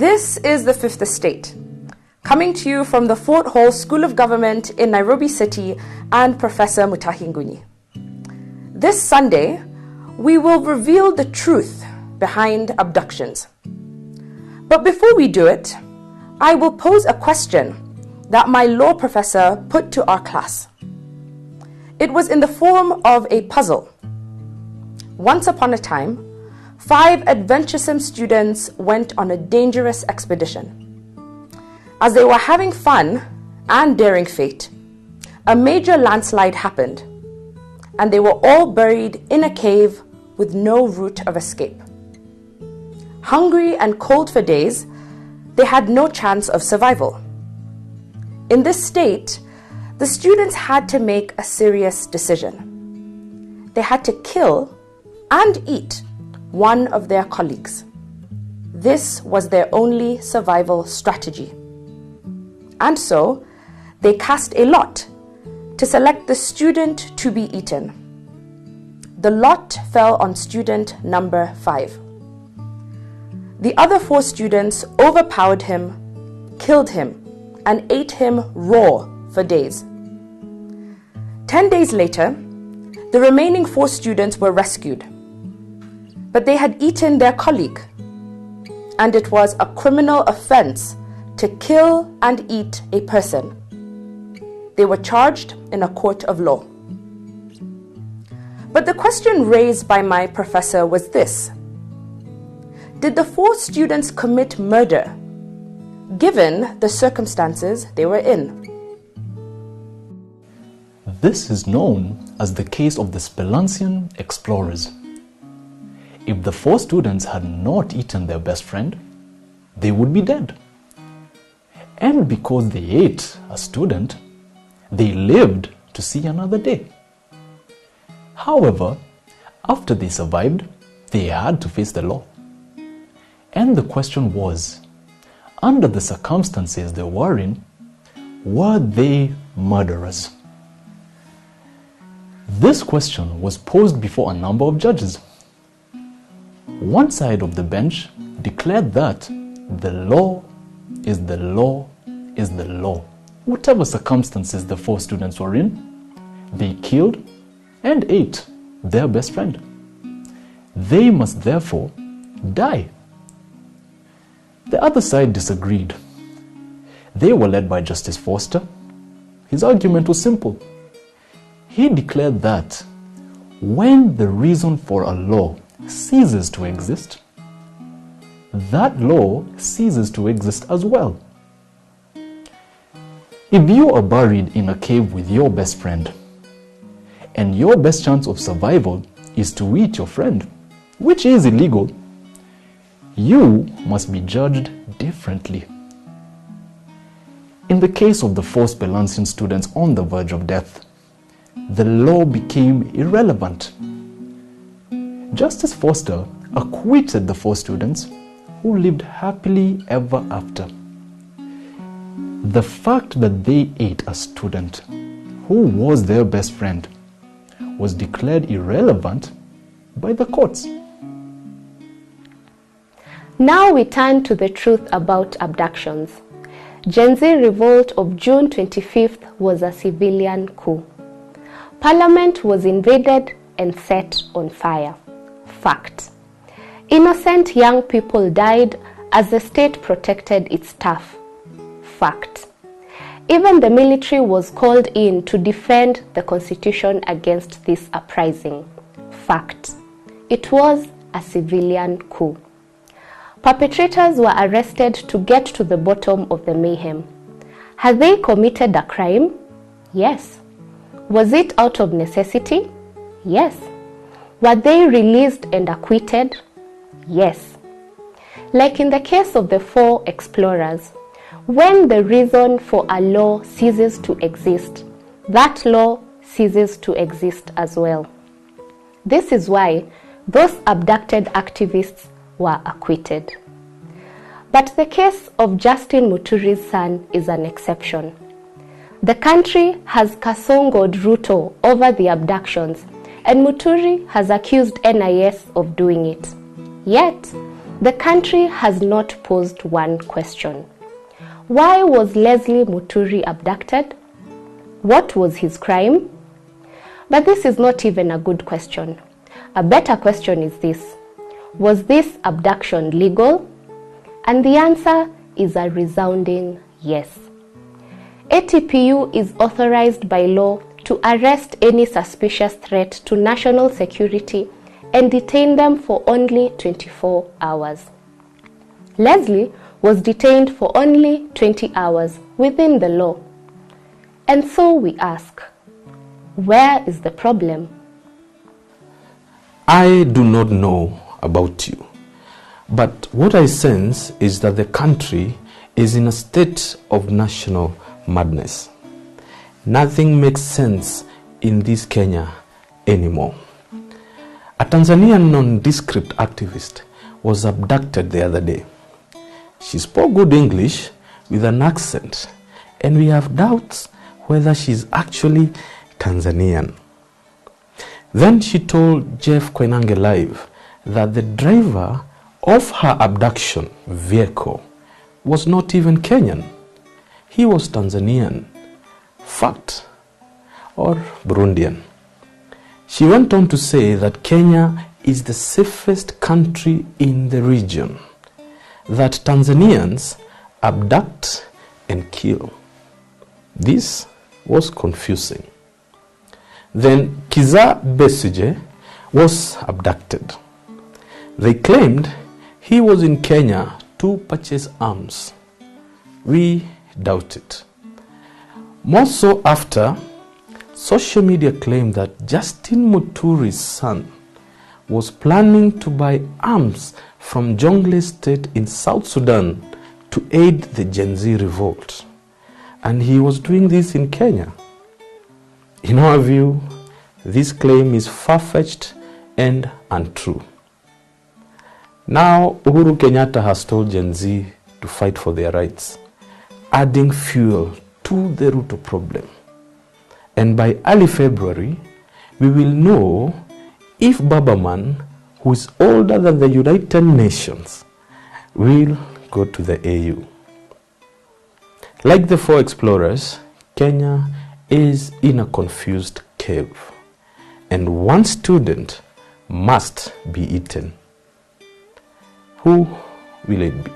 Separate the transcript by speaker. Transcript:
Speaker 1: This is the Fifth Estate, coming to you from the Fort Hall School of Government in Nairobi City and Professor Mutahi Nguni. This Sunday, we will reveal the truth behind abductions. But before we do it, I will pose a question that my law professor put to our class. It was in the form of a puzzle. Once upon a time, 5 adventuresome students went on a dangerous expedition. As they were having fun and daring fate, a major landslide happened, and they were all buried in a cave with no route of escape. Hungry and cold for days, they had no chance of survival. In this state, the students had to make a serious decision. They had to kill and eat one of their colleagues. This was their only survival strategy. And so, they cast a lot to select the student to be eaten. The lot fell on student number 5. The other 4 students overpowered him, killed him, and ate him raw for days. 10 days later, the remaining 4 students were rescued. But they had eaten their colleague, and it was a criminal offense to kill and eat a person. They were charged in a court of law. But the question raised by my professor was this: did the 4 students commit murder, given the circumstances they were in?
Speaker 2: This is known as the case of the Spelancian explorers. If the 4 students had not eaten their best friend, they would be dead. And because they ate a student, they lived to see another day. However, after they survived, they had to face the law. And the question was, under the circumstances they were in, were they murderers? This question was posed before a number of judges. One side of the bench declared that the law is the law is the law. Whatever circumstances the 4 students were in, they killed and ate their best friend. They must therefore die. The other side disagreed. They were led by Justice Foster. His argument was simple. He declared that when the reason for a law ceases to exist, that law ceases to exist as well. If you are buried in a cave with your best friend, and your best chance of survival is to eat your friend, which is illegal, you must be judged differently. In the case of the 4 Spelancian students on the verge of death, the law became irrelevant. Justice Foster acquitted the 4 students who lived happily ever after. The fact that they ate a student who was their best friend was declared irrelevant by the courts.
Speaker 3: Now we turn to the truth about abductions. Gen Z revolt of June 25th was a civilian coup. Parliament was invaded and set on fire. Fact. Innocent young people died as the state protected its staff. Fact. Even the military was called in to defend the constitution against this uprising. Fact. It was a civilian coup. Perpetrators were arrested to get to the bottom of the mayhem. Had they committed a crime? Yes. Was it out of necessity? Yes. Were they released and acquitted? Yes. Like in the case of the 4 explorers, when the reason for a law ceases to exist, that law ceases to exist as well. This is why those abducted activists were acquitted. But the case of Justin Muturi's son is an exception. The country has kasongoed Ruto over the abductions, and Muturi has accused NIS of doing it. Yet, the country has not posed one question. Why was Leslie Muturi abducted? What was his crime? But this is not even a good question. A better question is this: was this abduction legal? And the answer is a resounding yes. ATPU is authorized by law to arrest any suspicious threat to national security and detain them for only 24 hours. Leslie was detained for only 20 hours within the law. And so we ask, where is the problem?
Speaker 4: I do not know about you, but what I sense is that the country is in a state of national madness. Nothing makes sense in this Kenya anymore. A Tanzanian nondescript activist was abducted the other day. She spoke good English with an accent, and we have doubts whether she's actually Tanzanian. Then she told Jeff Koinange Live that the driver of her abduction vehicle was not even Kenyan. He was Tanzanian, fact, or Burundian. She went on to say that Kenya is the safest country in the region, that Tanzanians abduct and kill. This was confusing. Then Kizza Besigye was abducted. They claimed he was in Kenya to purchase arms. We doubt it. More so after social media claimed that Justin Muturi's son was planning to buy arms from Jonglei State in South Sudan to aid the Gen Z revolt. And he was doing this in Kenya. In our view, this claim is far-fetched and untrue. Now, Uhuru Kenyatta has told Gen Z to fight for their rights, adding fuel to the root of problem. And by early February, we will know if Babaman, who is older than the United Nations, will go to the AU. Like the four explorers, Kenya is in a confused cave, and one student must be eaten. Who will it be?